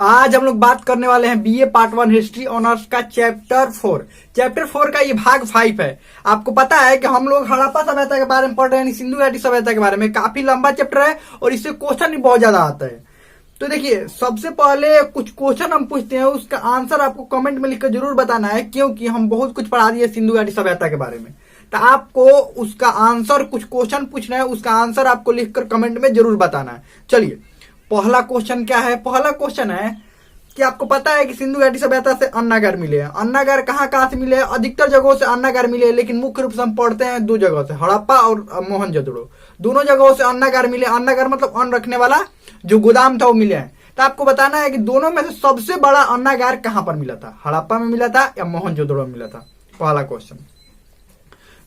आज हम लोग बात करने वाले हैं बीए पार्ट 1 हिस्ट्री ऑनर्स का चैप्टर 4 का ये भाग 5 है। आपको पता है कि हम लोग हड़प्पा सभ्यता के बारे में पढ़ रहे हैं, सिंधु घाटी सभ्यता के बारे में। काफी लंबा चैप्टर है और इससे क्वेश्चन भी बहुत ज्यादा आता है। तो देखिए, सबसे पहले कुछ क्वेश्चन हम पूछते हैं, उसका आंसर आपको कमेंट में लिखकर जरूर बताना है, क्योंकि हम बहुत कुछ पढ़ा दिए सिंधु घाटी सभ्यता के बारे में। तो आपको उसका आंसर, कुछ क्वेश्चन पूछना है, उसका आंसर आपको लिखकर कमेंट में जरूर बताना है। चलिए, पहला क्वेश्चन क्या है? पहला क्वेश्चन है कि आपको पता है कि सिंधु घाटी सभ्यता से अन्नागार मिले हैं। अन्नागार कहाँ से मिले हैं? अधिकतर जगहों से अन्नागार मिले हैं, लेकिन मुख्य रूप से हम पढ़ते हैं दो जगह से, हड़प्पा और मोहनजोदड़ो। दोनों जगहों से अन्नागार मिले। अन्नागार मतलब अन्न रखने वाला जो गोदाम था, वो मिले हैं। तो आपको बताना है कि दोनों में से सबसे बड़ा अन्नागार कहां पर मिला था, हड़प्पा में मिला था या मोहनजोदड़ो में मिला था? पहला क्वेश्चन।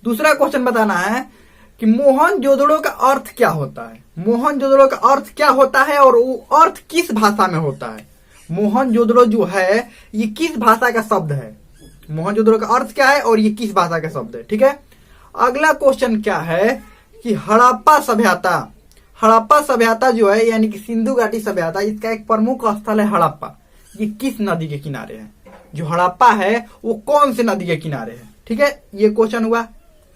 दूसरा क्वेश्चन बताना है कि मोहनजोदड़ो का अर्थ क्या होता है। मोहनजोदड़ो का अर्थ क्या होता है और वो अर्थ किस भाषा में होता है? मोहनजोदड़ो जो है ये किस भाषा का शब्द है? मोहनजोदड़ो का अर्थ क्या है और ये किस भाषा का शब्द है? ठीक है। अगला क्वेश्चन क्या है कि हड़प्पा सभ्यता जो है, यानी कि सिंधु घाटी सभ्यता, इसका एक प्रमुख स्थल है हड़प्पा। ये किस नदी के किनारे है? जो हड़प्पा है वो कौन से नदी के किनारे है? ठीक है, ये क्वेश्चन हुआ।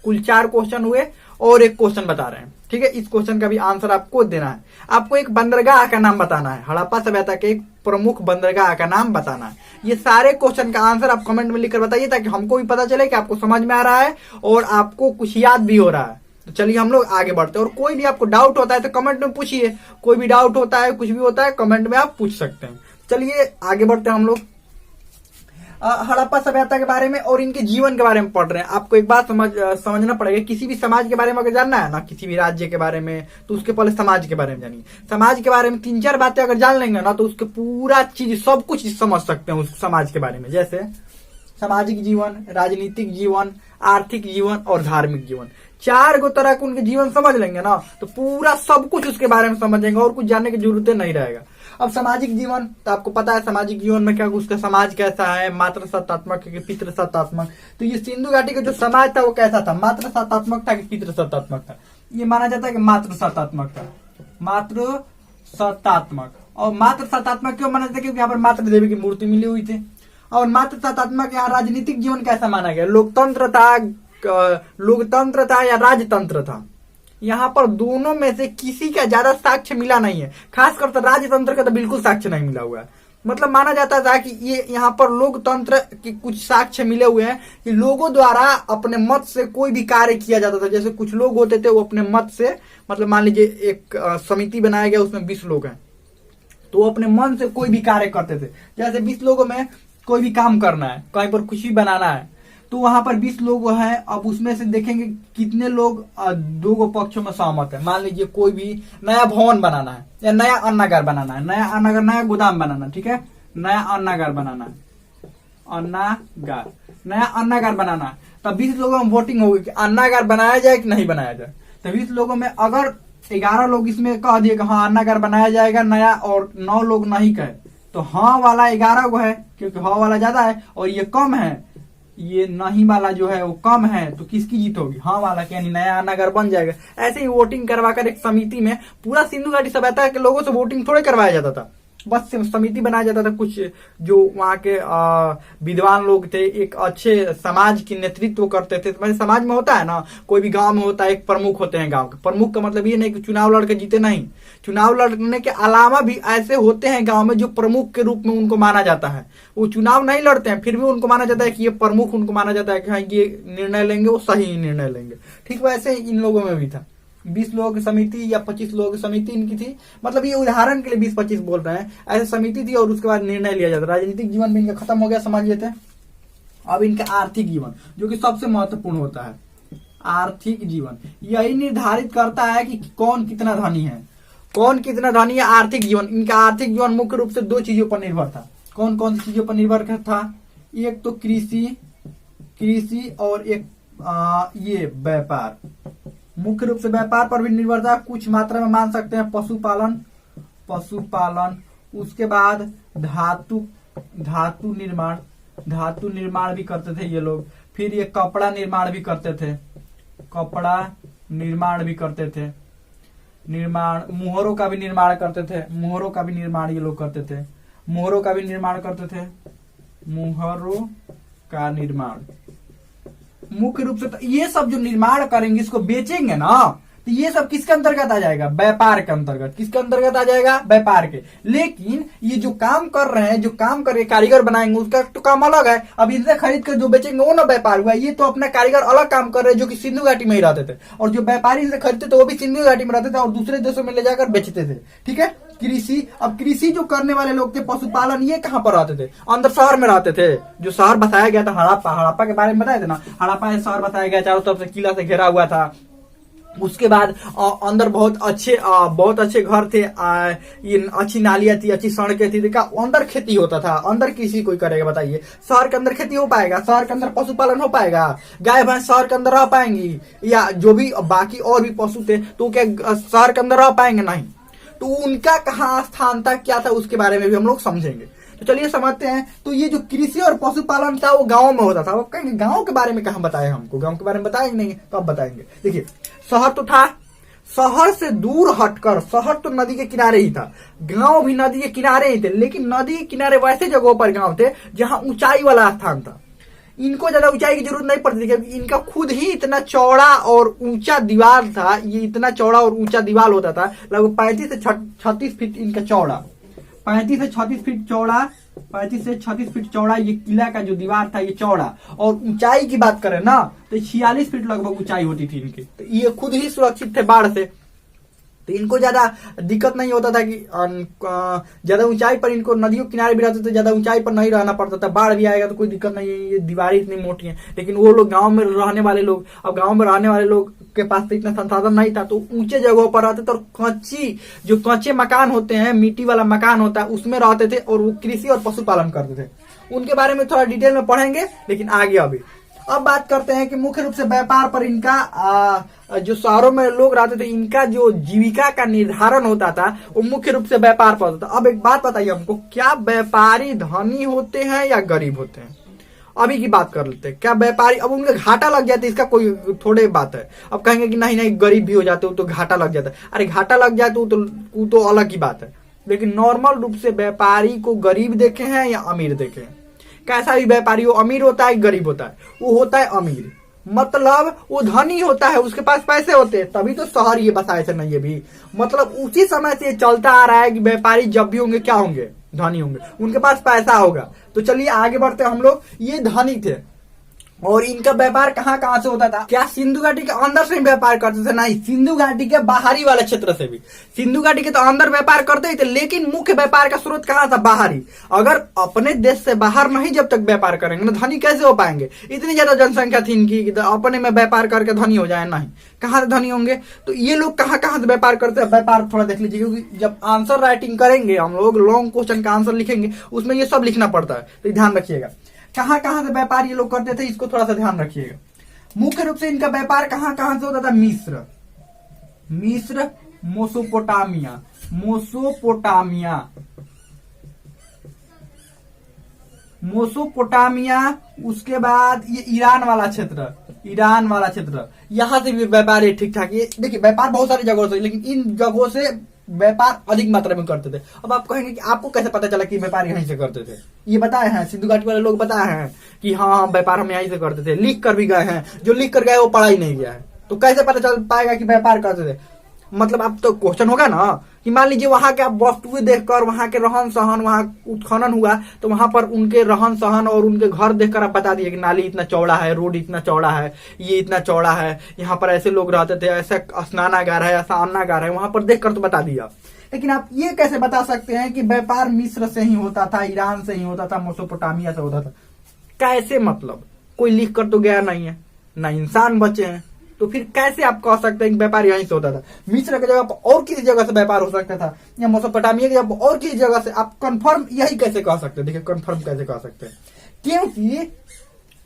कुल 4 क्वेश्चन हुए और एक क्वेश्चन बता रहे हैं। ठीक है, इस क्वेश्चन का भी आंसर आपको देना है। आपको एक बंदरगाह का नाम बताना है, हड़प्पा सभ्यता के एक प्रमुख बंदरगाह का नाम बताना है। ये सारे क्वेश्चन का आंसर आप कमेंट में लिखकर बताइए, ताकि हमको भी पता चले कि आपको समझ में आ रहा है और आपको कुछ याद भी हो रहा है। तो चलिए हम लोग आगे बढ़ते हैं। और कोई भी आपको डाउट होता है तो कमेंट में पूछिए। कोई भी डाउट होता है, कुछ भी होता है, कमेंट में आप पूछ सकते हैं। चलिए आगे बढ़ते हैं हम लोग। हड़प्पा सभ्यता के बारे में और इनके जीवन के बारे में पढ़ रहे हैं। आपको एक बात समझना पड़ेगा, किसी भी समाज के बारे में अगर जानना है ना, किसी भी राज्य के बारे में, तो उसके पहले समाज के बारे में जानिए। समाज के बारे में 3-4 बातें अगर जान लेंगे ना, तो उसके पूरा चीज, सब कुछ समझ सकते हैं उस समाज के बारे में। जैसे सामाजिक जीवन, राजनीतिक जीवन, आर्थिक जीवन और धार्मिक जीवन। 4 तरह के उनके जीवन समझ लेंगे ना, तो पूरा सब कुछ उसके बारे में समझेंगे और कुछ जानने की जरूरत नहीं रहेगा। अब सामाजिक जीवन, तो आपको पता है सामाजिक जीवन में क्या, उसका समाज कैसा है, मात्र सत्तात्मक कि पितृ सत्तात्मक। तो ये सिंधु घाटी का जो समाज था वो कैसा था, मात्र सत्तात्मक था कि पितृ सत्तात्मक था? ये माना जाता है कि मात्र सत्तात्मक था, मात्र सत्तात्मक। और मात्र सत्तात्मक क्यों माना जाता है? क्योंकि यहाँ पर मात्र देवी की मूर्ति मिली हुई थी। और मात्र सत्तात्मक यहाँ राजनीतिक जीवन कैसा माना गया? लोकतंत्र था या राजतंत्र था? यहाँ पर दोनों में से किसी का ज्यादा साक्ष्य मिला नहीं है। खासकर तो राजतंत्र का तो बिल्कुल साक्ष्य नहीं मिला हुआ है। मतलब माना जाता था कि ये यहाँ पर लोकतंत्र के कुछ साक्ष्य मिले हुए हैं कि लोगों द्वारा अपने मत से कोई भी कार्य किया जाता था। जैसे कुछ लोग होते थे वो अपने मत से, मतलब मान लीजिए एक समिति बनाया गया, उसमें 20 लोग हैं, तो वो अपने मन से कोई भी कार्य करते थे। जैसे 20 लोगों में कोई भी काम करना है, कहीं पर कुछ भी बनाना है, तो वहां पर 20 लोग हैं। अब उसमें से देखेंगे कितने लोग 2 पक्षों में सहमत है। मान लीजिए कोई भी नया भवन बनाना है या नया अन्नागार बनाना है, नया गोदाम बनाना, ठीक है, नया अन्नागार बनाना है, नया अन्नागार बनाना है। तब 20 लोगों में वोटिंग होगी कि अन्नागार बनाया जाए कि नहीं बनाया जाए। तो 20 लोगों में अगर 11 लोग इसमें कह दिए कि हाँ अन्नागार बनाया जाएगा नया, और 9 लोग नहीं कहे, तो हाँ वाला 11 को है, क्योंकि हाँ वाला ज्यादा है और ये कम है, ये नहीं वाला जो है वो कम है, तो किसकी जीत होगी? हाँ वाला की, यानी नया अन्नागार बन जाएगा। ऐसे ही वोटिंग करवाकर एक समिति में पूरा सिंधु घाटी सभ्यता के लोगों से वोटिंग थोड़े करवाया जाता था, बस समिति बनाया जाता था। कुछ जो वहां के विद्वान लोग थे, एक अच्छे समाज की नेतृत्व करते थे। तो समाज में होता है ना, कोई भी गांव में होता है, एक प्रमुख होते हैं गांव के। प्रमुख का मतलब ये नहीं कि चुनाव लड़के जीते, नहीं, चुनाव लड़ने के अलावा भी ऐसे होते हैं गांव में जो प्रमुख के रूप में उनको माना जाता है। वो चुनाव नहीं लड़ते हैं, फिर भी उनको माना जाता है कि ये प्रमुख, उनको माना जाता है कि हाँ ये निर्णय लेंगे, वो सही निर्णय लेंगे। ठीक वैसे इन लोगों में भी था। 20 लोगों की समिति या 25 लोगों की समिति इनकी थी। मतलब ये उदाहरण के लिए 20-25 बोल रहे हैं, ऐसे समिति थी और उसके बाद निर्णय लिया जाता। राजनीतिक जीवन भी इनका खत्म हो गया, समझ लेते हैं। अब इनका आर्थिक जीवन, जो कि सबसे महत्वपूर्ण होता है। आर्थिक जीवन यही निर्धारित करता है कि कौन कितना धनी है, आर्थिक जीवन। इनका आर्थिक जीवन मुख्य रूप से 2 चीजों पर निर्भर था। कौन कौन सी चीजों पर निर्भर था? एक तो कृषि और एक ये व्यापार। मुख्य रूप से व्यापार पर भी निर्भर था, कुछ मात्रा में मान सकते हैं पशुपालन। उसके बाद धातु निर्माण भी करते थे ये लोग। फिर ये कपड़ा निर्माण भी करते थे, मुहरों का भी निर्माण ये लोग करते थे। मोहरों का भी निर्माण करते थे, मोहरों का निर्माण। मुख्य रूप से तो ये सब जो निर्माण करेंगे, इसको बेचेंगे ना, तो ये सब किसके अंतर्गत आ जाएगा? व्यापार के अंतर्गत। किसके अंतर्गत आ जाएगा? व्यापार के। लेकिन ये जो काम कर रहे हैं, जो काम करके कारीगर बनाएंगे, उसका तो काम अलग है। अब इनसे खरीद कर जो बेचेंगे वो ना व्यापार हुआ। ये तो अपना कारीगर अलग काम कर रहे हैं, जो कि सिंधु घाटी में ही रहते थे, और जो व्यापारी इनसे खरीदते थे वो भी सिंधु घाटी में रहते थे और दूसरे देशों में ले जाकर बेचते थे। ठीक है। कृषि, अब कृषि जो करने वाले लोग थे, पशुपालन, ये कहाँ पर रहते थे? अंदर शहर में रहते थे। जो शहर बताया गया था हड़प्पा, हड़प्पा के बारे में बताया था ना, हड़प्पा शहर बताया गया, चारों तरफ से किला से घेरा हुआ था। उसके बाद अंदर बहुत अच्छे घर थे, ये अच्छी नालियां थी, अच्छी सड़कें थी। देखा, अंदर खेती होता था। अंदर कृषि कोई करेगा बताइए? शहर के अंदर खेती हो पाएगा? शहर के अंदर पशुपालन हो पाएगा? गाय भैंस शहर के अंदर रह पाएंगी? या जो भी बाकी और भी पशु थे, तो क्या शहर के अंदर रह पाएंगे? नहीं। तो उनका कहाँ स्थान था, क्या था, उसके बारे में भी हम लोग समझेंगे। तो चलिए समझते हैं। तो ये जो कृषि और पशुपालन था वो गांव में होता था। वो कहेंगे गांव के बारे में कहाँ बताया हमको? गांव के बारे में बताएंगे नहीं, तो अब बताएंगे। देखिए, शहर तो था, शहर से दूर हटकर, शहर तो नदी के किनारे ही था, गांव भी नदी के किनारे ही थे, लेकिन नदी के किनारे वैसे जगहों पर गांव थे जहां ऊंचाई वाला स्थान था। इनको ज्यादा ऊंचाई की जरूरत नहीं पड़ती थी, क्योंकि इनका खुद ही इतना चौड़ा और ऊंचा दीवार था। ये इतना चौड़ा और ऊंचा दीवार होता था, लगभग 35 से 36 फीट इनका चौड़ा, 35 से 36 फीट चौड़ा, 35 से 36 फीट चौड़ा ये किला का जो दीवार था, ये चौड़ा। और ऊंचाई की बात करें ना, तो 46 फीट लगभग ऊंचाई होती थी इनकी। तो ये खुद ही सुरक्षित थे बाढ़ से, तो इनको ज्यादा दिक्कत नहीं होता था कि ज्यादा ऊंचाई पर, इनको नदियों किनारे भी रहते थे, ज्यादा ऊंचाई पर नहीं रहना पड़ता था। बाढ़ भी आएगा तो कोई दिक्कत नहीं है, ये दीवारें इतनी मोटी हैं। लेकिन वो लोग गांव में रहने वाले लोग, अब गांव में रहने वाले लोग के पास तो इतना संसाधन नहीं था, तो ऊंचे जगहों पर रहते थे और जो कच्चे मकान होते हैं, मिट्टी वाला मकान होता है, उसमें रहते थे और वो कृषि और पशुपालन करते थे। उनके बारे में थोड़ा डिटेल में पढ़ेंगे, लेकिन आगे अभी अब बात करते हैं कि मुख्य रूप से व्यापार पर इनका जो शहरों में लोग रहते थे, इनका जो जीविका का निर्धारण होता था वो मुख्य रूप से व्यापार पर होता था। अब एक बात बताइए हमको, क्या व्यापारी धनी होते हैं या गरीब होते हैं? अभी की बात कर लेते हैं। क्या व्यापारी, अब उनका घाटा लग जाता है, इसका कोई थोड़े बात है। अब कहेंगे कि नहीं नहीं गरीब भी हो जाते हो तो घाटा लग जाता है। अरे घाटा लग जाए तो अलग ही बात है। लेकिन नॉर्मल रूप से व्यापारी को गरीब देखे हैं या अमीर देखे हैं? कैसा भी व्यापारी हो, अमीर होता है गरीब होता है? वो होता है अमीर, मतलब वो धनी होता है, उसके पास पैसे होते हैं, तभी तो शहर ये बसाए थे। नहीं, ये भी मतलब उसी समय से चलता आ रहा है कि व्यापारी जब भी होंगे क्या होंगे? धनी होंगे, उनके पास पैसा होगा। तो चलिए आगे बढ़ते हैं हम लोग। ये धनी थे और इनका व्यापार कहाँ कहाँ से होता था? क्या सिंधु घाटी के अंदर से व्यापार करते थे? नहीं, सिंधु घाटी के बाहरी वाले क्षेत्र से भी। सिंधु घाटी के तो अंदर व्यापार करते ही थे, लेकिन मुख्य व्यापार का स्रोत कहाँ था? बाहरी। अगर अपने देश से बाहर नहीं जब तक व्यापार करेंगे ना, धनी कैसे हो पाएंगे? इतनी ज्यादा जनसंख्या थी इनकी कि अपने में व्यापार करके धनी हो जाए? नहीं, कहाँ से धनी होंगे? तो ये लोग कहाँ कहाँ से व्यापार करते हैं? व्यापार थोड़ा देख लीजिए, क्योंकि जब आंसर राइटिंग करेंगे हम लोग, लॉन्ग क्वेश्चन का आंसर लिखेंगे, उसमें ये सब लिखना पड़ता है, तो ध्यान रखिएगा। कहाँ कहाँ से व्यापार ये लोग करते थे, इसको थोड़ा सा ध्यान रखिएगा। मुख्य रूप से इनका व्यापार कहाँ कहाँ से होता था? मिस्र, मोसोपोटामिया, उसके बाद ये ईरान वाला क्षेत्र, यहाँ से भी व्यापार ये ठीक ठाक। ये देखिए, व्यापार बहुत सारी जगहों से, लेकिन इन जगहों से व्यापार अधिक मात्रा में करते थे। अब आप कहेंगे कि आपको कैसे पता चला कि व्यापार यहीं से करते थे? ये बताए हैं सिंधु घाटी वाले लोग, बताए हैं कि हाँ व्यापार हम यहीं से करते थे, लिख कर भी गए हैं। जो लिख कर गए वो पढ़ा ही नहीं गया है, तो कैसे पता चल पाएगा कि व्यापार करते थे? मतलब अब तो क्वेश्चन होगा ना कि मान लीजिए वहां के आप वस्तुएं देखकर, वहां के रहन सहन, वहां उत्खनन हुआ तो वहां पर उनके रहन सहन और उनके घर देखकर आप बता दिए कि नाली इतना चौड़ा है, रोड इतना चौड़ा है, ये इतना चौड़ा है, यहाँ पर ऐसे लोग रहते थे, ऐसा स्नानागार है, ऐसा अन्नागार है, वहां पर देखकर तो बता दिया। लेकिन आप ये कैसे बता सकते हैं कि व्यापार मिस्र से ही होता था, ईरान से ही होता था, मेसोपोटामिया से होता था? कैसे? मतलब कोई लिख कर तो गया नहीं है, ना इंसान बचे हैं, तो फिर कैसे आप कह सकते हैं कि व्यापार यहीं से होता था? मिस्र की जगह पर और किसी जगह से व्यापार हो सकता था, या मेसोपोटामिया की जगह और किसी जगह से? आप कंफर्म यही कैसे कह सकते हैं? देखिए, कंफर्म कैसे कह सकते हैं? क्योंकि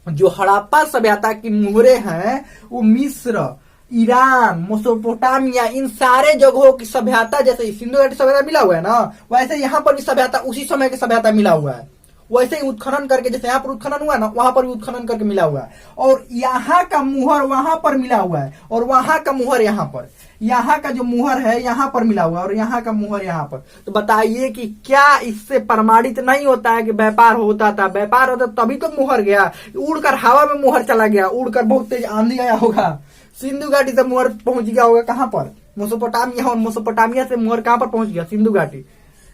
जो हड़प्पा सभ्यता की मोहरे हैं वो मिस्र, ईरान, मेसोपोटामिया, इन सारे जगहों की सभ्यता, जैसे सिंधु घाटी सभ्यता मिला हुआ है ना, वैसे यहाँ पर भी सभ्यता उसी समय की सभ्यता मिला हुआ है। वैसे ही उत्खनन करके, जैसे यहाँ पर उत्खनन हुआ ना, वहां पर भी उत्खनन करके मिला हुआ है, और यहाँ का मुहर वहां पर मिला हुआ है, और वहां का मुहर यहाँ पर। यहाँ का जो मुहर है यहाँ पर मिला हुआ और यहाँ का मुहर यहाँ पर। तो बताइए कि क्या इससे प्रमाणित नहीं होता है कि व्यापार होता था? व्यापार होता तभी तो मुहर गया, उड़कर हवा में मुहर चला गया, उड़कर बहुत तेज आंधी आया होगा, सिंधु घाटी से मुहर पहुंच गया होगा कहाँ पर? मेसोपोटामिया, और मेसोपोटामिया से मुहर कहाँ पर पहुंच गया? सिंधु घाटी।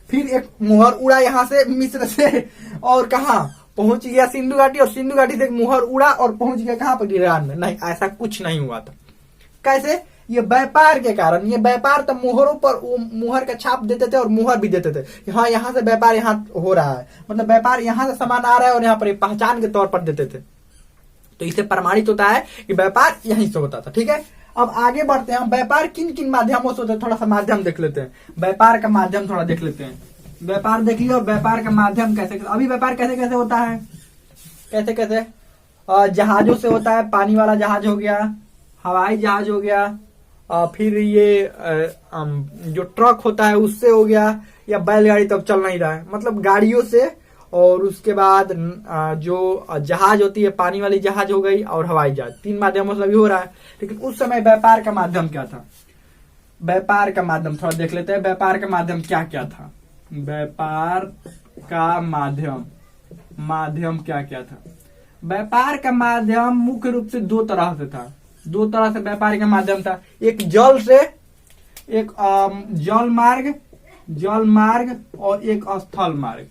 फिर एक मुहर उड़ा यहाँ से मिस्र से और कहाँ पहुंच गया? सिंधु घाटी। और सिंधु घाटी से एक मुहर उड़ा और पहुंच गया कहाँ पर? ईरान में। नहीं, ऐसा कुछ नहीं हुआ था। कैसे? ये व्यापार के कारण। ये व्यापार तो मुहरों पर वो मुहर का छाप देते थे और मुहर भी देते थे कि हाँ यहाँ से व्यापार यहाँ हो रहा है, मतलब व्यापार यहाँ से सामान आ रहा है और यहाँ पर पहचान के तौर पर देते थे। तो इससे प्रमाणित होता है कि व्यापार यहीं से होता था। ठीक है, अब आगे बढ़ते हैं। व्यापार किन किन माध्यमों से होता है, थोड़ा सा माध्यम देख लेते हैं। व्यापार का माध्यम थोड़ा देख लेते हैं। व्यापार देख लियो, व्यापार का माध्यम कैसे, अभी व्यापार कैसे कैसे होता है, कैसे कैसे? जहाजों से होता है, पानी वाला जहाज हो गया, हवाई जहाज हो गया, फिर ये जो ट्रक होता है उससे हो गया, या बैलगाड़ी तब चल नहीं रहा है, मतलब गाड़ियों से। और उसके बाद जो जहाज होती है, पानी वाली जहाज हो गई और हवाई जहाज, 3 माध्यमों से अभी हो रहा है। लेकिन उस समय व्यापार का माध्यम क्या था? व्यापार का माध्यम थोड़ा देख लेते हैं। व्यापार का माध्यम क्या क्या था? व्यापार का माध्यम क्या क्या था? व्यापार का माध्यम मुख्य रूप से 2 तरह से था। 2 तरह से व्यापार का माध्यम था। एक जल से, एक जल मार्ग और एक स्थल मार्ग।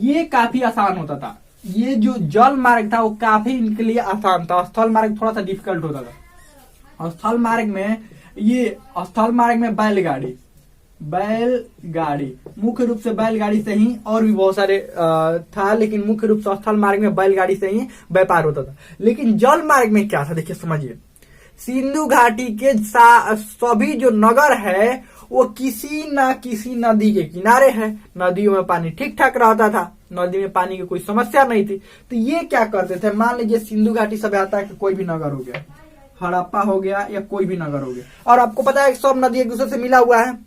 ये काफी आसान होता था। ये जो जल मार्ग था वो काफी इनके लिए आसान था। स्थल मार्ग थोड़ा सा डिफिकल्ट होता था। स्थल मार्ग में बैलगाड़ी मुख्य रूप से बैलगाड़ी से ही, और भी बहुत सारे था, लेकिन मुख्य रूप से स्थल मार्ग में बैलगाड़ी से ही व्यापार होता था। लेकिन जल मार्ग में क्या था, देखिए समझिए। सिंधु घाटी के सभी जो नगर है वो किसी न किसी नदी के किनारे है। नदियों में पानी ठीक ठाक रहता था, नदी में पानी की कोई समस्या नहीं थी। तो ये क्या करते थे, मान लीजिए सिंधु घाटी सभ्यता का कोई भी नगर हो गया, हड़प्पा हो गया या कोई भी नगर हो गया, और आपको पता है सब नदी एक दूसरे से मिला हुआ है।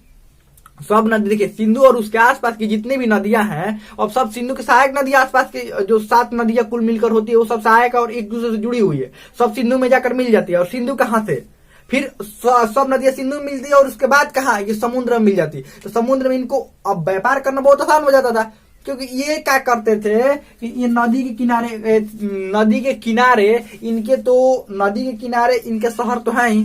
सब नदी देखिए, सिंधु और उसके आसपास की जितनी भी नदियां हैं, और सब सिंधु के सहायक नदी, आसपास की जो 7 नदियां कुल मिलकर होती है वो सब सहायक और एक दूसरे से जुड़ी हुई है। सब सिंधु में जाकर मिल जाती है। और सिंधु कहाँ से, फिर सब नदियां सिंधु में मिलती है और उसके बाद कहाँ, ये समुद्र में मिल जाती है। तो समुद्र में इनको अब व्यापार करना बहुत आसान हो जाता था, क्योंकि ये क्या करते थे कि ये नदी के किनारे इनके शहर तो है ही,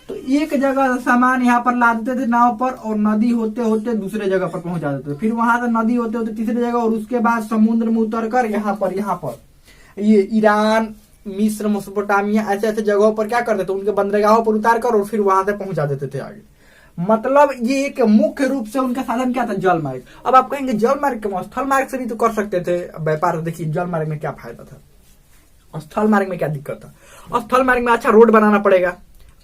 तो एक जगह सामान यहाँ पर ला देते थे नाव पर, और नदी होते होते दूसरे जगह पर पहुंचा देते थे, फिर वहां से नदी होते होते तीसरे जगह, और उसके बाद समुद्र में उतरकर यहाँ पर ये ईरान, मिस्र, मेसोपोटामिया, ऐसे ऐसे जगहों पर क्या करते थे, उनके बंदरगाहों पर उतार कर और फिर वहां से पहुंचा देते थे आगे। मतलब ये एक मुख्य रूप से उनका साधन क्या था, जल मार्ग। अब आप कहेंगे जल मार्ग के स्थल मार्ग से भी तो कर सकते थे व्यापार। देखिए जल मार्ग में क्या फायदा था, स्थल मार्ग में क्या दिक्कत था। स्थल मार्ग में अच्छा रोड बनाना पड़ेगा,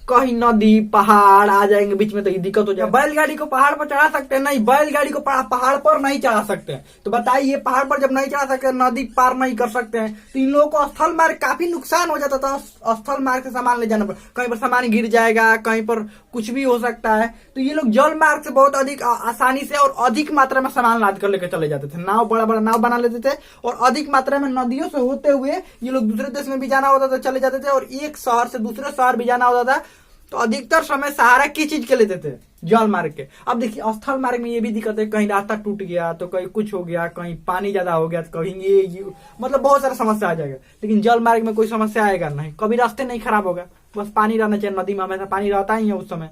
कहीं नदी पहाड़ आ जाएंगे बीच में तो ये दिक्कत हो जाएगी। बैलगाड़ी को पहाड़ पर चढ़ा सकते हैं? नहीं, बैलगाड़ी को पहाड़ पर नहीं चढ़ा सकते हैं। तो बताइए, पहाड़ पर जब नहीं चढ़ा सकते, नदी पार नहीं कर सकते हैं, तो इन लोगों को स्थल मार्ग काफी नुकसान हो जाता था। स्थल मार्ग से सामान ले जाना, कहीं पर सामान गिर जाएगा, कहीं पर कुछ भी हो सकता है। तो ये लोग जल मार्ग से बहुत अधिक आसानी से और अधिक मात्रा में सामान लाद कर लेकर चले जाते थे। नाव, बड़ा बड़ा नाव बना लेते थे, और अधिक मात्रा में नदियों से होते हुए ये लोग दूसरे देश में भी जाना होता था, चले जाते थे, और एक शहर से दूसरे शहर भी जाना होता था। तो अधिकतर समय सहारा किस चीज के लेते थे, जल मार्ग के। अब देखिए स्थल मार्ग में ये भी दिक्कत है, कहीं रास्ता टूट गया तो कहीं कुछ हो गया, कहीं पानी ज्यादा हो गया तो कहीं ये मतलब बहुत सारा समस्या आ जाएगा। लेकिन जल मार्ग में कोई समस्या आएगा नहीं, कभी रास्ते नहीं खराब होगा, बस पानी रहना चाहिए। नदी में हमेशा पानी रहता ही है, उस समय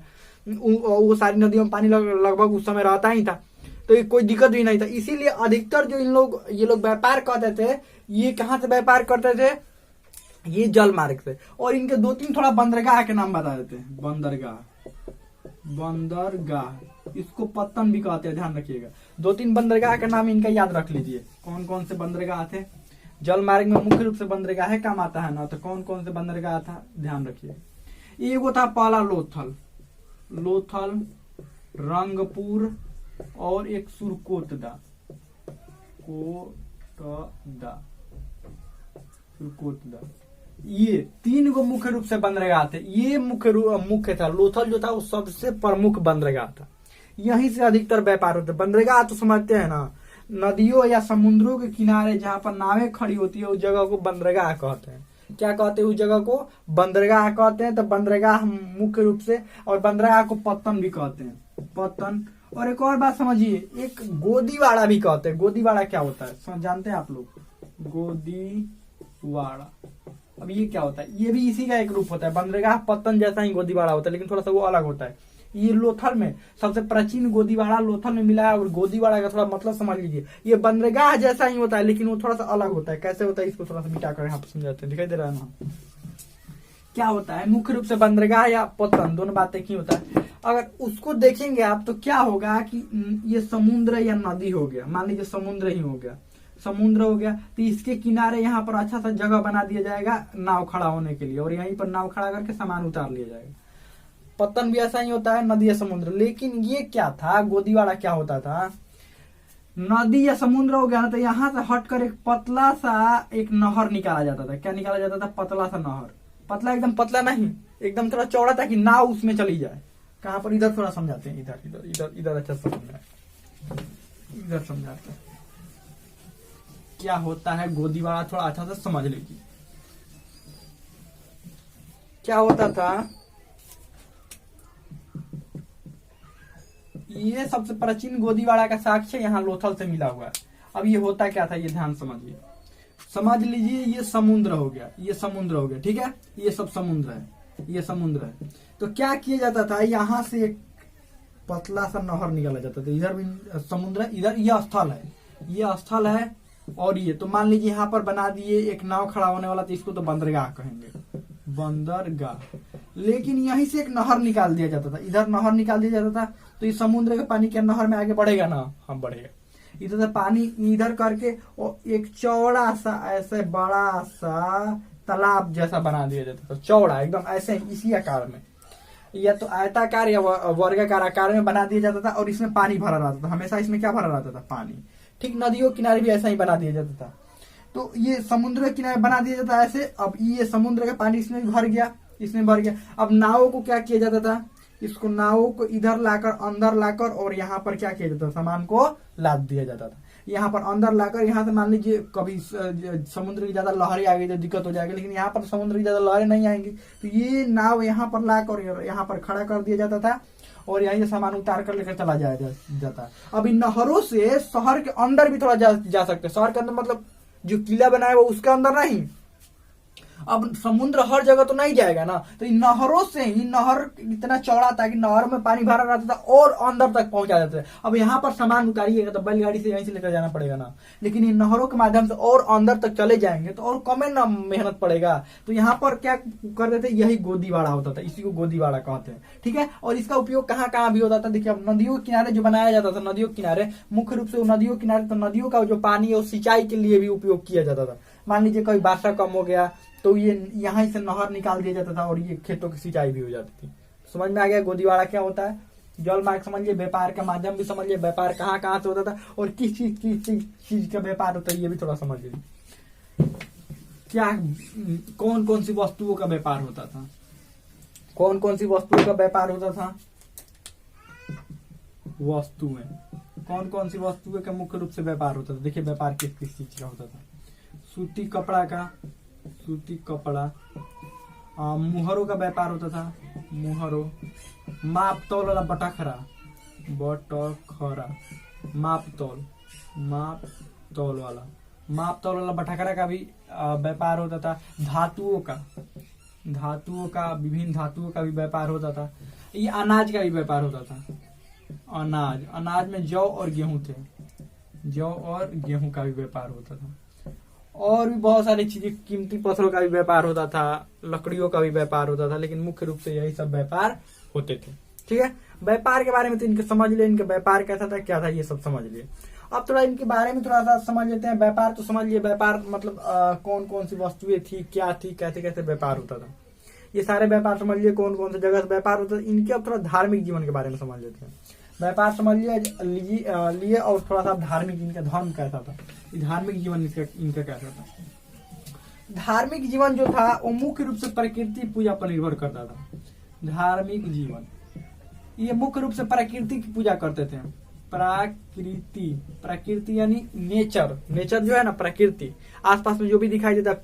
वो सारी नदियों में पानी लगभग उस समय रहता ही था, तो ये कोई दिक्कत भी नहीं था। इसीलिए अधिकतर जो ये लोग व्यापार करते थे, ये कहाँ से व्यापार करते थे, ये जल मार्ग से। और इनके 2-3 थोड़ा बंदरगाह के नाम बता देते हैं। बंदरगाह, इसको पत्तन भी कहते हैं, ध्यान रखिएगा। 2-3 बंदरगाह का नाम इनका याद रख लीजिए, कौन कौन से बंदरगाह थे। जल मार्ग में मुख्य रूप से बंदरगाह काम आता है ना, तो कौन कौन से बंदरगाह था ध्यान रखिए। एगो था पहला लोथल, रंगपुर, और एक सुरकोटदा। ये 3 गो मुख्य रूप से बंदरगाह थे। ये मुख्य था। लोथल जो था वो सबसे प्रमुख बंदरगाह था, यहीं से अधिकतर व्यापार होता है। बंदरगाह तो समझते हैं ना, नदियों या समुद्रों के किनारे जहां पर नावें खड़ी होती है उस जगह को बंदरगाह कहते हैं। क्या कहते हैं उस जगह को, बंदरगाह कहते हैं। तो बंदरगाह मुख्य रूप से, और बंदरगाह को पत्तन भी कहते हैं, पत्तन। और एक और बात समझिए, एक गोदीवाड़ा भी कहते हैं। गोदीवाड़ा क्या होता है जानते हैं आप लोग? गोदीवाड़ा, अब ये क्या होता है? ये भी इसी का एक रूप होता है। बंदरगाह पत्तन जैसा ही गोदीवाड़ा होता है, लेकिन थोड़ा सा वो अलग होता है। ये लोथल में सबसे प्राचीन गोदीवाड़ा लोथल में मिला है। और गोदीवाड़ा का थोड़ा मतलब समझ लीजिए, ये बंदरगाह जैसा ही होता है, लेकिन वो थोड़ा सा अलग होता है। कैसे होता है इसको थोड़ा सा मिटा कर यहाँ पर समझाते हैं। दिखाई दे रहा है ना क्या होता है? मुख्य रूप से बंदरगाह या पत्तन दोनों बातें की होता है। अगर उसको देखेंगे आप तो क्या होगा कि ये समुद्र या नदी हो गया, मान लीजिए समुद्र ही हो गया, समुद्र हो गया, तो इसके किनारे यहाँ पर अच्छा सा जगह बना दिया जाएगा नाव खड़ा होने के लिए, और यहीं पर नाव खड़ा करके सामान उतार लिया जाएगा। पत्तन भी ऐसा ही होता है, नदी या समुद्र। लेकिन ये क्या था, गोदीवाड़ा क्या होता था? नदी या समुद्र हो गया ना, तो यहाँ से हटकर एक पतला सा एक नहर निकाला जाता था। क्या निकाला जाता था? पतला सा नहर। पतला एकदम पतला नहीं, एकदम थोड़ा चौड़ा, ताकि नाव उसमें चली जाए। कहाँ पर? इधर थोड़ा समझाते हैं, इधर इधर इधर इधर अच्छा समझ, इधर समझाते हैं क्या होता है गोदीवाड़ा, थोड़ा अच्छा से समझ लीजिए। क्या होता था, ये सबसे प्राचीन गोदीवाड़ा का साक्ष्य यहाँ लोथल से मिला हुआ है। अब ये होता क्या था, ये ध्यान समझिए, समझ लीजिए। ये समुद्र हो गया, ये समुद्र हो गया, ठीक है, ये सब समुद्र है, ये समुद्र है। तो क्या किया जाता था, यहाँ से एक पतला सा नहर निकाला जाता था। इधर भी समुद्र, इधर ये स्थल है, ये स्थल है, और ये तो मान लीजिए यहाँ पर बना दिए एक नाव खड़ा होने वाला, तो इसको तो बंदरगाह कहेंगे, बंदरगाह। लेकिन यहीं से एक नहर निकाल दिया जाता था, इधर नहर निकाल दिया जाता था, तो इस समुद्र के पानी के नहर में आगे बढ़ेगा ना, हम बढ़ेगा इधर से पानी इधर करके, और एक चौड़ा सा ऐसे बड़ा सा तालाब जैसा बना दिया जाता था, चौड़ा एकदम ऐसे इसी आकार में, या तो आयताकार या वर्गाकार आकार में बना दिया जाता था। और इसमें पानी भरा रहता था, हमेशा इसमें क्या भरा रहता था? पानी। ठीक नदियों किनारे भी ऐसा ही बना दिया जाता था। तो ये समुद्र के किनारे बना दिया जाता है ऐसे। अब ये समुद्र का पानी इसमें भर गया, इसमें भर गया। अब नावों को क्या किया जाता था, इसको नावों को इधर लाकर, अंदर लाकर, और यहाँ पर क्या किया जाता था, सामान को लाद दिया जाता था। यहाँ पर अंदर लाकर, यहाँ से मान लीजिए कभी समुद्र की ज्यादा लहरें आ गई तो दिक्कत हो जाएगी, लेकिन यहाँ पर समुद्र की ज्यादा लहरें नहीं आएंगी, तो ये नाव यहाँ पर लाकर यहाँ पर खड़ा कर दिया जाता था, और यहीं से सामान उतार कर लेकर चला जाता। अब इन नहरों से शहर के अंदर भी थोड़ा जा सकते। शहर के अंदर मतलब जो किला बना है वो उसके अंदर नहीं। अब समुद्र हर जगह तो नहीं जाएगा ना, तो इन नहरों से ही, नहर इतना चौड़ा था कि नहर में पानी भरा रहता था और अंदर तक पहुंचा जाता था। अब यहाँ पर सामान उतारिएगा तो बैलगाड़ी से यहीं से लेकर जाना पड़ेगा ना, लेकिन इन नहरों के माध्यम से और अंदर तक चले जाएंगे तो और कम ना मेहनत पड़ेगा। तो यहाँ पर क्या करते थे, यही गोदीवाड़ा होता था, इसी को गोदीवाड़ा कहते हैं, ठीक है। और इसका उपयोग कहाँ कहाँ भी होता था, देखिए अब नदियों के किनारे जो बनाया जाता था, नदियों के किनारे मुख्य रूप से नदियों किनारे, तो नदियों का जो पानी है वो सिंचाई के लिए भी उपयोग किया जाता था। मान लीजिए कभी वर्षा कम हो गया तो ये यहाँ से नहर निकाल दिया जाता था और ये खेतों की सिंचाई भी हो जाती थी। समझ में आ गया गोदीवाड़ा क्या होता है? जल मार्ग समझिए, व्यापार का माध्यम भी समझिए, व्यापार कहाँ कहाँ से होता था और किस चीज का व्यापार होता है ये भी थोड़ा समझ लीजिए। क्या कौन कौन सी वस्तुओं का व्यापार होता था, कौन कौन सी वस्तुओं का व्यापार होता था? वस्तुएं, कौन कौन सी वस्तुएं का मुख्य रूप से व्यापार होता था? देखिए व्यापार किस किस चीज का होता था। सूती कपड़ा का, सूती कपड़ा, मुहरों का व्यापार होता था, मुहरों, माप तौल वाला बटखरा, बटखरा, माप तौल वाला बटखरा का भी व्यापार होता था। धातुओं का विभिन्न धातुओं का भी व्यापार होता था। ये अनाज का भी व्यापार होता था। अनाज में जौ और गेहूं थे, जौ और गेहूं का भी व्यापार होता था। और भी बहुत सारी चीजें, कीमती पत्थरों का भी व्यापार होता था, लकड़ियों का भी व्यापार होता था, लेकिन मुख्य रूप से यही सब व्यापार होते थे। ठीक है, व्यापार के बारे में तो इनके समझ लिए, इनका व्यापार कैसा था, क्या था, ये सब समझ लिए। अब थोड़ा इनके बारे में थोड़ा सा समझ लेते हैं। व्यापार तो समझ लिए, व्यापार मतलब कौन कौन सी वस्तुएं थी, क्या थी, कैसे कैसे व्यापार होता था, ये सारे व्यापार समझ लिए। कौन कौन सी जगह से व्यापार होता था, इनके अब थोड़ा धार्मिक जीवन के बारे में समझ लेते हैं। व्यापार समझ लिए और थोड़ा सा धार्मिक, इनका धर्म कैसा था, धार्मिक जीवन इनका कैसा था। धार्मिक जीवन जो था वो मुख्य रूप से प्रकृति पूजा पर निर्भर करता था। धार्मिक जीवन ये मुख्य रूप से प्रकृति की पूजा करते थे, प्रकृति, प्रकृति यानी नेचर, नेचर जो है ना प्रकृति, आसपास में जो भी दिखाई देता है,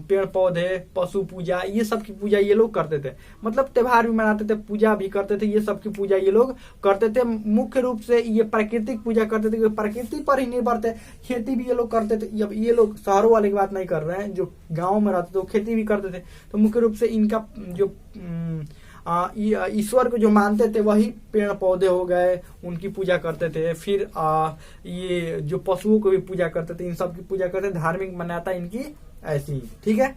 पेड़ पौधे, पशु पूजा, ये सब की पूजा ये लोग करते थे। मतलब त्योहार भी मनाते थे, पूजा भी करते थे, ये सब की पूजा ये लोग करते थे। मुख्य रूप से ये प्राकृतिक पूजा करते थे, प्रकृति पर ही निर्भर थे। खेती भी ये लोग करते थे। अब ये लोग शहरों वाले की बात नहीं कर रहे हैं, जो गाँव में रहते थे वो खेती भी करते थे। तो मुख्य रूप से इनका जो ईश्वर को जो मानते थे वही पेड़ पौधे हो गए, उनकी पूजा करते थे। फिर ये जो पशुओं को भी पूजा करते थे, इन सब की पूजा करते थे। धार्मिक मान्यता इनकी ऐसी, ठीक है।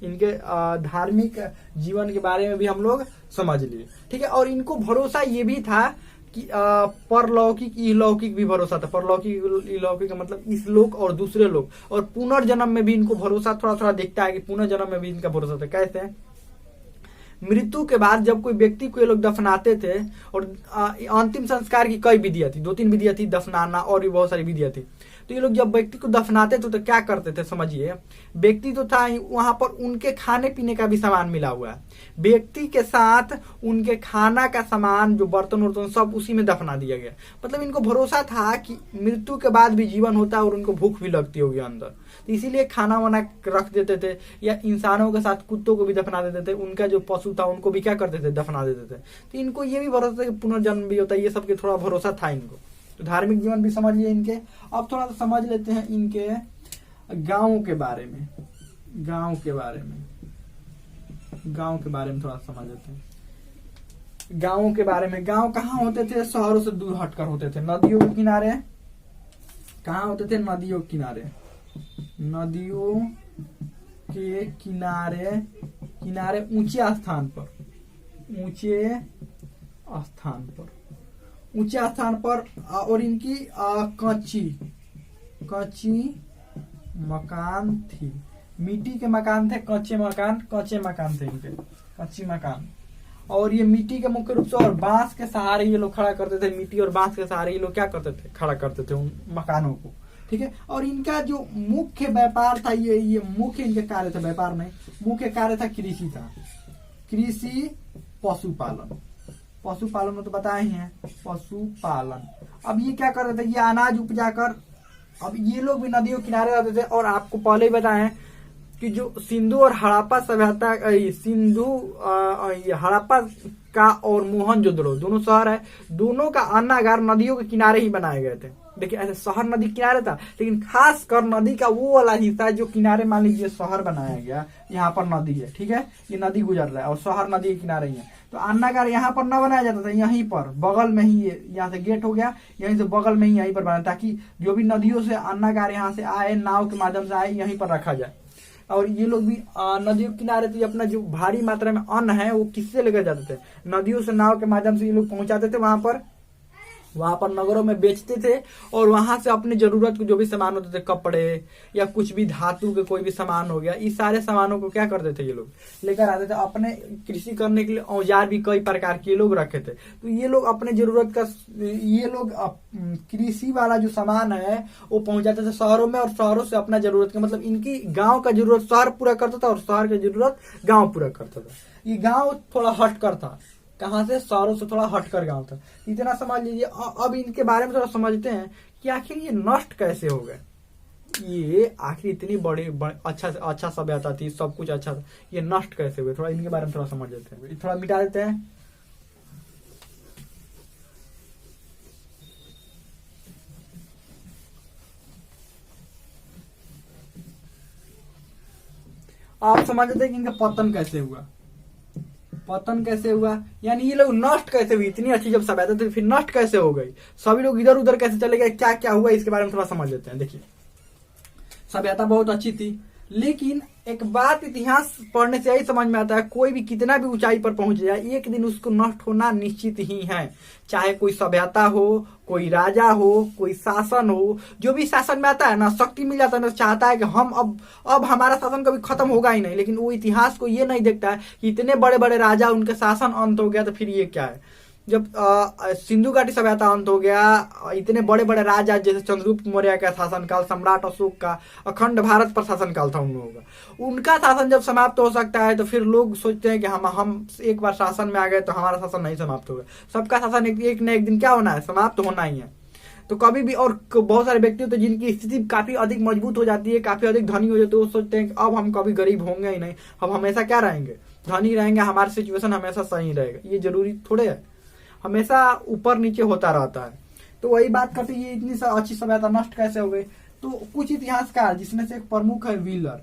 इनके धार्मिक जीवन के बारे में भी हम लोग समझ लिए, ठीक है। और इनको भरोसा ये भी था कि परलौकिक इहलौकिक भी भरोसा था। परलौकिक इहलौकिक का मतलब इस लोक और दूसरे लोक, और पुनर्जन्म में भी इनको भरोसा थोड़ा थोड़ा दिखता है कि पुनर्जन्म में भी इनका भरोसा था। कैसे है? मृत्यु के बाद जब कोई व्यक्ति को ये लोग दफनाते थे, और अंतिम संस्कार की कई विधियां थी, 2-3 विधियां थी, दफनाना और भी बहुत सारी विधियां थी। तो ये लोग जब व्यक्ति को दफनाते थे तो क्या करते थे समझिए, व्यक्ति तो था वहां पर, उनके खाने पीने का भी सामान मिला हुआ है, व्यक्ति के साथ उनके खाना का सामान, जो बर्तन वर्तन सब उसी में दफना दिया गया। मतलब इनको भरोसा था कि मृत्यु के बाद भी जीवन होता है और उनको भूख भी लगती होगी अंदर, तो इसीलिए खाना वाना रख देते थे। या इंसानों के साथ कुत्तों को भी दफना देते थे, उनका जो पशु था उनको भी क्या करते थे, दफना देते थे। तो इनको ये भी भरोसा था कि पुनर्जन्म भी होता है, ये सबके थोड़ा भरोसा था इनको। तो धार्मिक जीवन भी समझ लिए इनके। अब थोड़ा सा समझ लेते हैं इनके गाँव के बारे में। गाँव के बारे में थोड़ा समझ लेते हैं। गाँव के बारे में, गाँव कहाँ होते थे? शहरों से दूर हटकर होते थे, नदियों के किनारे। कहाँ होते थे? नदियों के किनारे। नदियों के किनारे, किनारे ऊंचे स्थान पर, ऊंचे स्थान पर। और इनकी कच्ची मकान थी, मिट्टी के मकान थे, कच्चे मकान थे इनके, कच्ची मकान। और ये मिट्टी के मुख्य रूप से और बांस के सहारे ये लोग खड़ा करते थे। मिट्टी और बांस के सहारे ये लोग क्या करते थे, खड़ा करते थे उन मकानों को, ठीक है। और इनका जो मुख्य व्यापार था, ये मुख्य इनके कार्य था, व्यापार नहीं, मुख्य कार्य था कृषि था। कृषि, पशुपालन में तो बताए ही हैं, पशुपालन। अब ये क्या कर रहे थे, ये अनाज उपजा कर, अब ये लोग भी नदियों किनारे रहते थे। और आपको पहले ही बताएं कि जो सिंधु और हड़प्पा सभ्यता, हड़प्पा का और मोहनजोदड़ो दोनों शहर है, दोनों का अन्नागार नदियों के किनारे ही बनाए गए थे। देखिए ऐसे शहर नदी किनारे था, लेकिन खास कर नदी का वो वाला हिस्सा जो किनारे, मान लीजिए शहर बनाया गया, यहाँ पर नदी है, ठीक है, ये नदी गुजर रहा है और शहर नदी के किनारे ही है। तो अन्नागार यहाँ पर न बनाया जाता था, यहीं पर बगल में ही, यहाँ से गेट हो गया, यहीं से बगल में ही यहीं पर बनाया, ताकि जो भी नदियों से अन्नागार यहाँ से आए, नाव के माध्यम से आए, यहीं पर रखा जाए। और ये लोग भी नदियों के किनारे थे, अपना जो भारी मात्रा में अन्न है वो किससे लेकर जाते थे, नदियों से, नाव के माध्यम से ये लोग पहुंचाते थे वहां पर नगरों में बेचते थे। और वहां से अपने जरूरत के जो भी सामान होते थे, कपड़े या कुछ भी धातु के कोई भी सामान हो गया, इस सारे सामानों को क्या करते थे, ये लोग लेकर आते थे। अपने कृषि करने के लिए औजार भी कई प्रकार के लोग रखे थे। तो ये लोग अपने जरूरत का, ये लोग कृषि वाला जो सामान है वो पहुंचाते थे शहरों में, और शहरों से अपना जरूरत का, मतलब इनकी गाँव का जरूरत शहर पूरा करता था और शहर का जरूरत गाँव पूरा करता था। ये गाँव थोड़ा हटकर था, कहां से, शहरों से थोड़ा हटकर गांव था। इतना समझ लीजिए। अब इनके बारे में थोड़ा समझते हैं कि आखिर ये नष्ट कैसे हो गए। ये आखिर इतनी बड़ी अच्छा सभ्यता थी, सब कुछ अच्छा था, ये नष्ट कैसे हुए, थोड़ा इनके बारे में थोड़ा समझ लेते हैं, थोड़ा मिटा देते हैं। आप समझ लेते हैं कि इनका पतन कैसे हुआ, यानी ये लोग नष्ट कैसे हुई। इतनी अच्छी जब सभ्यता थी फिर नष्ट कैसे हो गई, सभी लोग इधर उधर कैसे चले गए, क्या क्या हुआ, इसके बारे में थोड़ा समझ लेते हैं। देखिए सभ्यता बहुत अच्छी थी, लेकिन एक बात इतिहास पढ़ने से यही समझ में आता है, कोई भी कितना भी ऊंचाई पर पहुंच जाए, एक दिन उसको नष्ट होना निश्चित ही है। चाहे कोई सभ्यता हो, कोई राजा हो, कोई शासन हो, जो भी शासन में आता है ना, शक्ति मिल जाता है ना, चाहता है कि हम अब हमारा शासन कभी खत्म होगा ही नहीं, लेकिन वो इतिहास को ये नहीं देखता है कि इतने बड़े बड़े राजा, उनके शासन अंत हो गया तो फिर ये क्या है। जब सिंधु घाटी सभ्यता अंत हो गया, इतने बड़े बड़े राजा जैसे चंद्रगुप्त मौर्य का शासनकाल, सम्राट अशोक का अखंड भारत पर शासनकाल था उन लोगों का, उनका शासन जब समाप्त हो सकता है तो फिर लोग सोचते हैं कि हम एक बार शासन में आ गए तो हमारा शासन नहीं समाप्त होगा। सबका शासन एक न एक दिन क्या होना है, समाप्त होना ही है। तो कभी भी, और बहुत सारे व्यक्ति होते हैं जिनकी स्थिति काफी अधिक मजबूत हो जाती है, काफी अधिक धनी हो जाते हैं, वो सोचते हैं कि अब हम कभी गरीब होंगे ही नहीं, अब हमेशा क्या रहेंगे, धनी रहेंगे, हमारा सिचुएशन हमेशा सही रहेगा। ये जरूरी थोड़े है, हमेशा ऊपर नीचे होता रहता है। तो वही बात करते ये इतनी अच्छी सभ्यता नष्ट कैसे हो गई। तो कुछ इतिहासकार, जिसमें से एक प्रमुख है व्हीलर,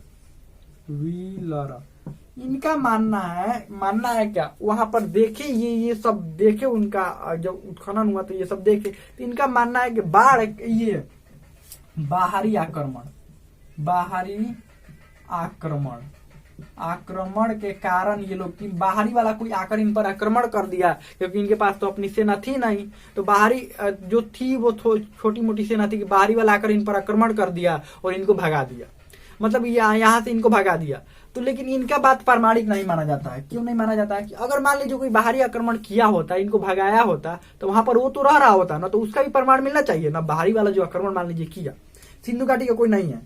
इनका मानना है क्या, वहां पर देखे ये सब देखे, उनका जब उत्खनन हुआ तो ये सब देखे, तो इनका मानना है कि बाढ़, ये बाहरी आक्रमण के कारण ये लोग, बाहरी वाला कोई आकर इन पर आक्रमण कर दिया, क्योंकि इनके पास तो अपनी सेना थी नहीं, तो बाहरी जो थी वो छोटी मोटी सेना थी, कि बाहरी वाला आकर इन पर आक्रमण कर दिया और इनको भगा दिया, मतलब यहाँ से इनको भगा दिया। तो लेकिन इनका बात प्रामाणिक नहीं माना जाता है। क्यों नहीं माना जाता है कि अगर मान लीजिए कोई बाहरी आक्रमण किया होता, इनको भगाया होता, तो वहां पर वो तो रह रहा होता ना, तो उसका भी प्रमाण मिलना चाहिए ना। बाहरी वाला जो आक्रमण मान लीजिए किया, सिंधु घाटी का कोई नहीं है,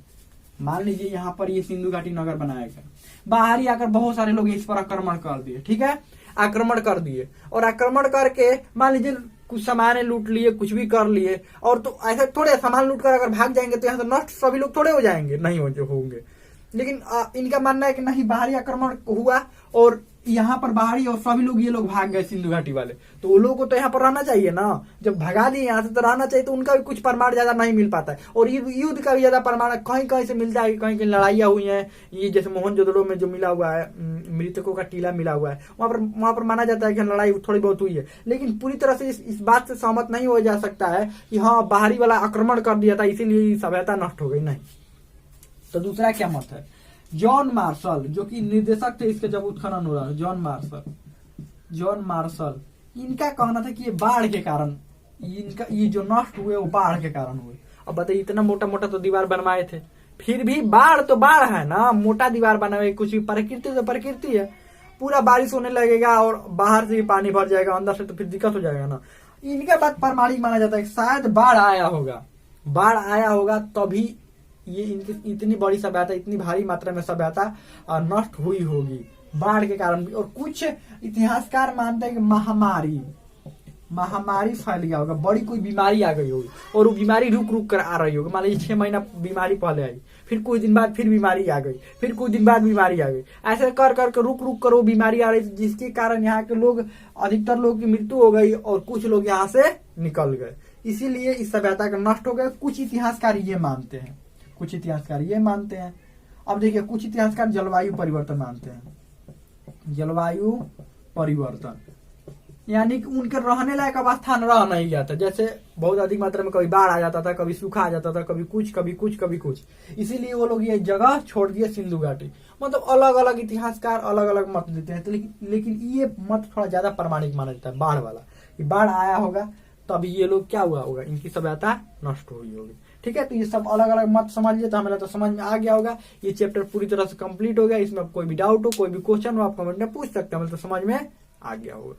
मान लीजिए यहाँ पर ये सिंधु घाटी नगर बनाया गया, बाहरी आकर बहुत सारे लोग इस पर आक्रमण कर दिए, ठीक है, आक्रमण कर दिए, और आक्रमण करके मान लीजिए कुछ सामान लूट लिए, कुछ भी कर लिए, और तो ऐसे थोड़े सामान लूट कर अगर भाग जाएंगे तो यहाँ से नष्ट सभी लोग थोड़े हो जाएंगे, नहीं होंगे। लेकिन इनका मानना है कि नहीं, बाहरी आक्रमण हुआ और यहाँ पर बाहरी और सभी लोग, ये लोग भाग गए सिंधु घाटी वाले, तो वो लोगों को तो यहाँ पर रहना चाहिए ना, जब भगा दिए यहाँ से तो रहना चाहिए, तो उनका भी कुछ प्रमाण ज्यादा नहीं मिल पाता है। और युद्ध का भी ज्यादा प्रमाण कहीं कहीं से मिलता है, कहीं कहीं लड़ाइयाँ हुई हैं, ये जैसे मोहनजोदड़ो में जो मिला हुआ है, मृतकों का टीला मिला हुआ है, वहां पर माना जाता है कि लड़ाई थोड़ी बहुत हुई है, लेकिन पूरी तरह से इस बात से सहमत नहीं हो जा सकता है कि हाँ बाहरी वाला आक्रमण कर दिया था इसीलिए सभ्यता नष्ट हो गई, नहीं। तो दूसरा क्या मत है, जॉन मार्शल, जो कि निर्देशक थे इसके जब उत्खनन हो रहा है, जॉन मार्शल, इनका कहना था कि ये बाढ़ के कारण, इनका ये जो नष्ट हुए वो बाढ़ के कारण हुए। अब बताइए, इतना मोटा मोटा तो दीवार बनवाए थे, फिर भी बाढ़ तो बाढ़ है ना, मोटा दीवार बनाए, कुछ भी प्रकृति तो प्रकृति है, पूरा बारिश होने लगेगा और बाहर से भी पानी भर जाएगा, अंदर से तो फिर दिक्कत हो जाएगा ना। इनका बात प्रामाणिक माना जाता है, शायद बाढ़ आया होगा तभी ये इनकी इतनी बड़ी सभ्यता, इतनी भारी मात्रा में सभ्यता नष्ट हुई होगी बाढ़ के कारण भी। और कुछ इतिहासकार मानते हैं कि महामारी फैल गया होगा, बड़ी कोई बीमारी आ गई होगी, और वो बीमारी रुक कर आ रही होगी। मान लीजिए 6 महीना बीमारी पहले आई, फिर कुछ दिन बाद फिर बीमारी आ गई, फिर कुछ दिन बाद बीमारी आ गई, ऐसे कर रुक कर वो बीमारी आ रही, जिसके कारण यहाँ के लोग, अधिकतर लोग की मृत्यु हो गई और कुछ लोग यहाँ से निकल गए, इसीलिए इस सभ्यता का नष्ट हो गया। कुछ इतिहासकार ये मानते हैं। अब देखिए, कुछ इतिहासकार जलवायु परिवर्तन मानते हैं, जलवायु परिवर्तन यानी कि उनके रहने लायक अवस्था रह नहीं जाता, जैसे बहुत अधिक मात्रा में कभी बाढ़ आ जाता था, कभी सूखा आ जाता था, कभी कुछ, इसीलिए वो लोग ये जगह छोड़ दिए सिंधु घाटी। मतलब अलग अलग इतिहासकार अलग अलग मत देते हैं, तो लेकिन ये मत थोड़ा ज्यादा प्रामाणिक माना जाता है, बाढ़ वाला, कि बाढ़ आया होगा तभी ये लोग क्या हुआ होगा, इनकी सभ्यता नष्ट हुई होगी। ठीक है, तो ये सब अलग अलग मत समझ लिए, तो हमें तो समझ में आ गया होगा। ये चैप्टर पूरी तरह से कंप्लीट हो गया। इसमें कोई भी डाउट हो, कोई भी क्वेश्चन हो, आप कमेंट में पूछ सकते हैं, हमें तो समझ में आ गया होगा।